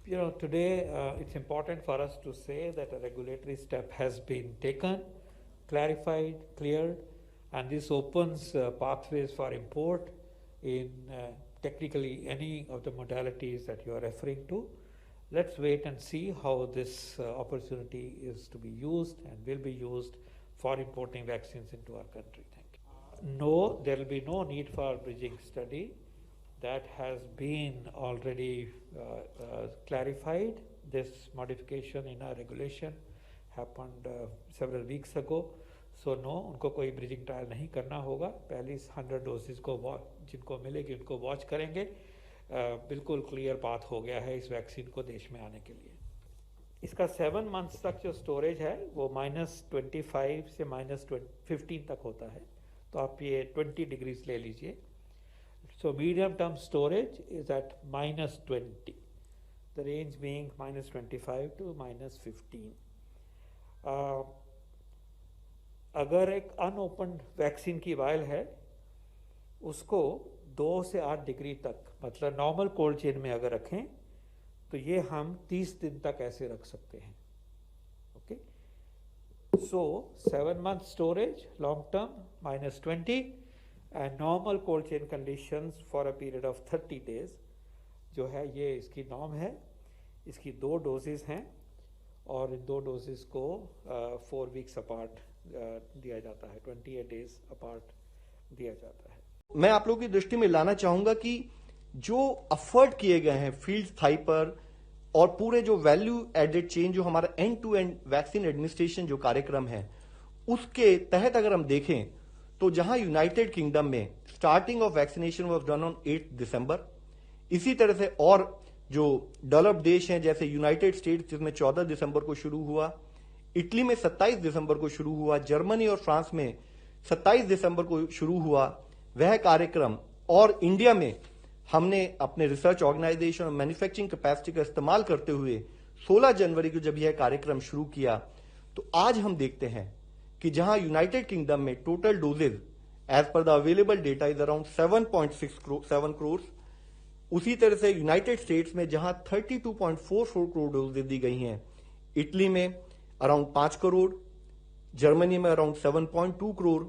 Today it's important for us to say that a regulatory step has been taken, clarified, cleared, and this opens pathways for import in technically any of the modalities that you are referring to. Let's wait and see how this opportunity is to be used and will be used for importing vaccines into our country. Thank you. No, there will be no need for bridging study. That has been already clarified. This modification in our regulation happened several weeks ago. So no, उनको कोई bridging trial नहीं करना होगा. पहली 100 doses को जिनको मिलेगी उनको वॉच करेंगे. बिल्कुल क्लियर पाथ हो गया है इस वैक्सीन को देश में आने के लिए. इसका 7 मंथ्स तक जो स्टोरेज है वो -25 से -15 तक होता है. तो आप ये 20 डिग्रीज ले लीजिए. So medium term storage is at -20, the range being -25 to -15. अगर एक अनओपन्ड वैक्सीन की वायल है उसको 2 से 8 डिग्री तक मतलब नॉर्मल कोल्ड चेन में अगर रखें तो ये हम 30 दिन तक ऐसे रख सकते हैं. Okay, so 7 month storage long term -20 and normal cold chain conditions for a period of 30 days जो है ये इसकी नॉर्म है. इसकी 2 डोजेस हैं और इन 2 डोजेस को 4 वीक्स अपार्ट दिया जाता है, 28 डेज अपार्ट दिया जाता है. मैं आप लोगों की दृष्टि में लाना चाहूंगा कि जो एफर्ट किए गए हैं फील्ड स्थाई पर और पूरे जो वैल्यू एडेड चेन जो हमारा end to end vaccine administration जो कार्यक्रम है उसके तहत अगर हम देखें तो जहां यूनाइटेड किंगडम में starting of vaccination was done on 8 दिसंबर, इसी तरह से और जो डेवलप्ड देश हैं जैसे यूनाइटेड स्टेट्स जिसमें 14 दिसंबर को शुरू हुआ, इटली में 27 दिसंबर को शुरू हुआ, जर्मनी और फ्रांस में 27 दिसंबर को शुरू हुआ वह कार्यक्रम, और इंडिया में हमने अपने रिसर्च ऑर्गेनाइजेशन और मैन्युफैक्चरिंग कैपेसिटी का इस्तेमाल करते हुए 16 जनवरी को जब यह कार्यक्रम शुरू किया, तो आज हम देखते हैं कि जहां यूनाइटेड किंगडम में total doses as per the available data is around 7.7 crore, उसी तरह से यूनाइटेड स्टेट्स में जहां 32.44 करोड़ डोजेज दी गई हैं, इटली में अराउंड 5 करोड़, जर्मनी में अराउंड 7.2 करोड़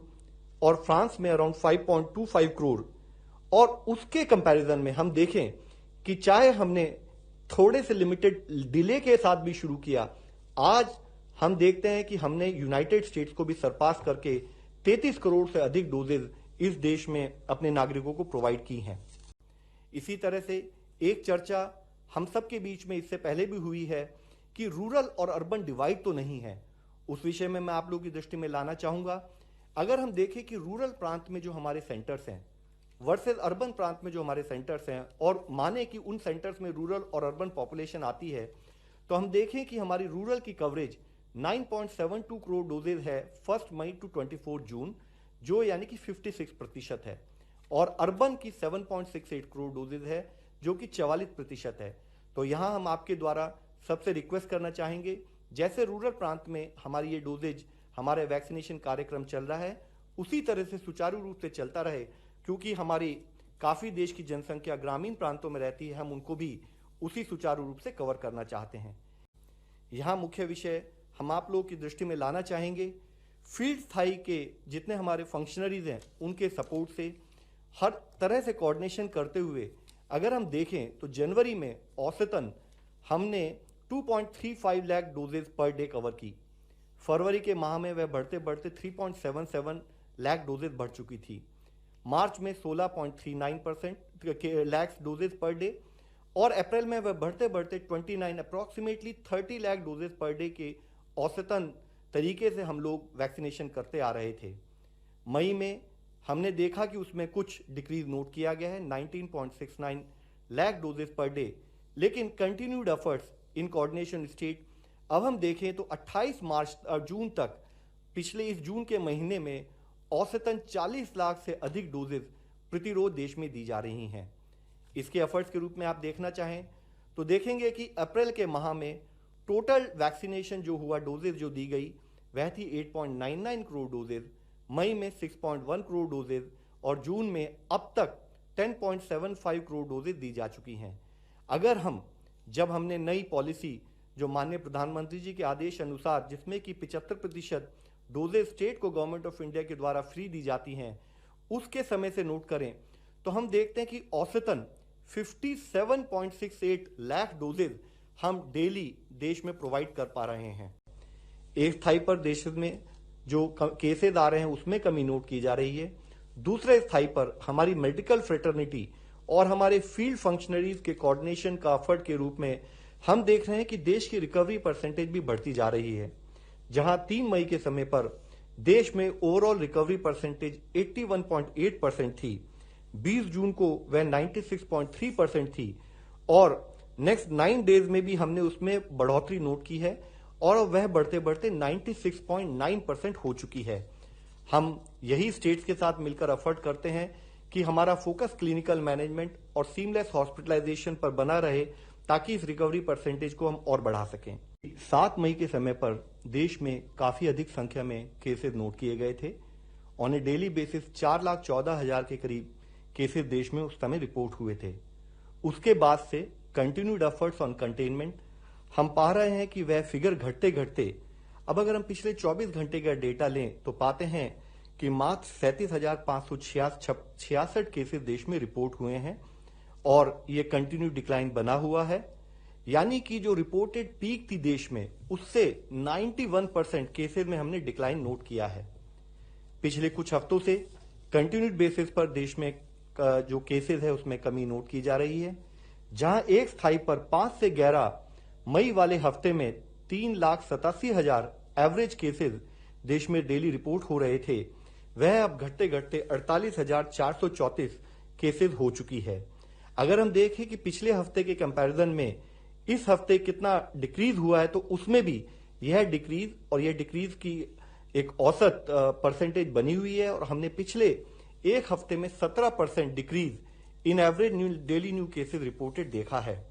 और फ्रांस में अराउंड 5.25 करोड़. और उसके कंपैरिजन में हम देखें कि चाहे हमने थोड़े से लिमिटेड डिले के साथ भी शुरू किया, आज हम देखते हैं कि हमने यूनाइटेड स्टेट्स को भी सरपास करके 33 करोड़ से अधिक डोजेज इस देश में अपने नागरिकों को प्रोवाइड की हैं. इसी तरह से एक चर्चा हम सबके बीच में इससे पहले भी हुई है कि रूरल और अर्बन डिवाइड तो नहीं है. उस विषय में मैं आप लोगों की दृष्टि में लाना चाहूंगा. अगर हम देखें कि रूरल प्रांत में जो हमारे सेंटर्स हैं वर्सेस अर्बन प्रांत में जो हमारे सेंटर्स हैं, और माने कि उन सेंटर्स में रूरल और अर्बन पॉपुलेशन आती है, तो हम देखें कि हमारी रूरल की कवरेज 9.72 करोड़ डोजेज है 1 मई टू 24 जून, जो यानी कि 56% है, और अर्बन की 7.68 करोड़ डोजेज है जो कि 44% है. तो यहां हम आपके द्वारा सबसे रिक्वेस्ट करना चाहेंगे, जैसे रूरल प्रांत में हमारी ये डोजेज हमारे वैक्सीनेशन कार्यक्रम चल रहा है उसी तरह से सुचारू रूप से चलता रहे, क्योंकि हमारी काफी देश की जनसंख्या ग्रामीण प्रांतों में रहती है, हम उनको भी उसी सुचारू रूप से कवर करना चाहते हैं. यहां मुख्य विषय हम आप लोगों की दृष्टि में लाना चाहेंगे, फील्ड स्थाई के जितने हमारे फंक्शनरीज हैं उनके सपोर्ट से हर तरह से कोऑर्डिनेशन करते हुए अगर हम देखें तो जनवरी में औसतन हमने 2.35 lakh doses per day cover की. फरवरी के माह में वह बढ़ते बढ़ते 3.77 लाख डोजेज बढ़ चुकी थी. मार्च में 16.39% लाख डोजेज पर डे, और अप्रैल में वह बढ़ते बढ़ते 29 approximately 30 lakh doses per day के औसतन तरीके से हम लोग वैक्सीनेशन करते आ रहे थे. मई में हमने देखा कि उसमें कुछ डिक्रीज नोट किया गया है 19.69 लाख डोजेज पर डे, लेकिन continued efforts in coordination state. अब हम देखें तो 28 मार्च और जून तक पिछले इस जून के महीने में औसतन 40 लाख से अधिक डोजेज प्रतिरोध देश में दी जा रही हैं. इसके एफर्ट्स के रूप में आप देखना चाहें तो देखेंगे कि अप्रैल के माह में टोटल वैक्सीनेशन जो हुआ डोजेज जो दी गई वह थी 8.99 करोड़ डोजेज, मई में 6.1 करोड़ डोजेज और जून में अब तक 10.75 करोड़ डोजेज दी जा चुकी हैं. अगर हम जब हमने नई पॉलिसी जो माननीय प्रधानमंत्री जी के आदेश अनुसार, जिसमें कि 75% डोजेज स्टेट को गवर्नमेंट ऑफ इंडिया के द्वारा फ्री दी जाती हैं, उसके समय से नोट करें तो हम देखते हैं कि औसतन 57.68 लाख डोजेज हम डेली देश में प्रोवाइड कर पा रहे हैं। एक स्थाई पर देश में जो केसेस आ रहे हैं उसमें कमी नोट की जा रही है। दूसरे स्थाई पर हमारी मेडिकल फ्रेटर्निटी और हमारे फील्ड फंक्शनरीज के कोऑर्डिनेशन का एफर्ट के रूप में हम देख रहे हैं कि देश की रिकवरी परसेंटेज भी बढ़ती जा रही है। जहां 3 मई के समय पर देश में ओवरऑल रिकवरी परसेंटेज 81.8% थी, 20 जून को वह 96.3% थी और नेक्स्ट 9 डेज में भी हमने उसमें बढ़ोतरी नोट की है और वह बढ़ते बढ़ते 96.9% हो चुकी है। हम यही स्टेट्स के साथ मिलकर एफर्ट करते हैं कि हमारा फोकस क्लिनिकल मैनेजमेंट और सीमलेस हॉस्पिटलाइजेशन पर बना रहे ताकि इस रिकवरी परसेंटेज को हम और बढ़ा सकें। 7 मई के समय पर देश में काफी अधिक संख्या में केसेस नोट किए गए थे। ऑन ए डेली बेसिस 4,14,000 के करीब केसेस देश में उस समय रिपोर्ट हुए थे। उसके बाद से कंटिन्यूड एफर्ट्स ऑन कंटेनमेंट, हम पा रहे हैं कि वह फिगर घटते घटते अब अगर हम पिछले 24 घंटे का डेटा लें तो पाते हैं कि मात्र 37,566 केसेस देश में रिपोर्ट हुए हैं और ये कंटिन्यू डिक्लाइन बना हुआ है। यानी कि जो रिपोर्टेड पीक थी देश में, उससे 91% केसेस में हमने डिक्लाइन नोट किया है। पिछले कुछ हफ्तों से कंटिन्यूड बेसिस पर देश में जो केसेस है उसमें कमी नोट की जा रही है। जहां एक स्थाई पर 5 से 11 मई वाले हफ्ते में 3,87,000 एवरेज केसेस देश में डेली रिपोर्ट हो रहे थे, वह अब घटते घटते 48,434 केसेस हो चुकी है। अगर हम देखें कि पिछले हफ्ते के कंपैरिजन में इस हफ्ते कितना डिक्रीज हुआ है तो उसमें भी यह डिक्रीज की एक औसत परसेंटेज बनी हुई है और हमने पिछले एक हफ्ते में 17% decrease in average daily new cases reported देखा है।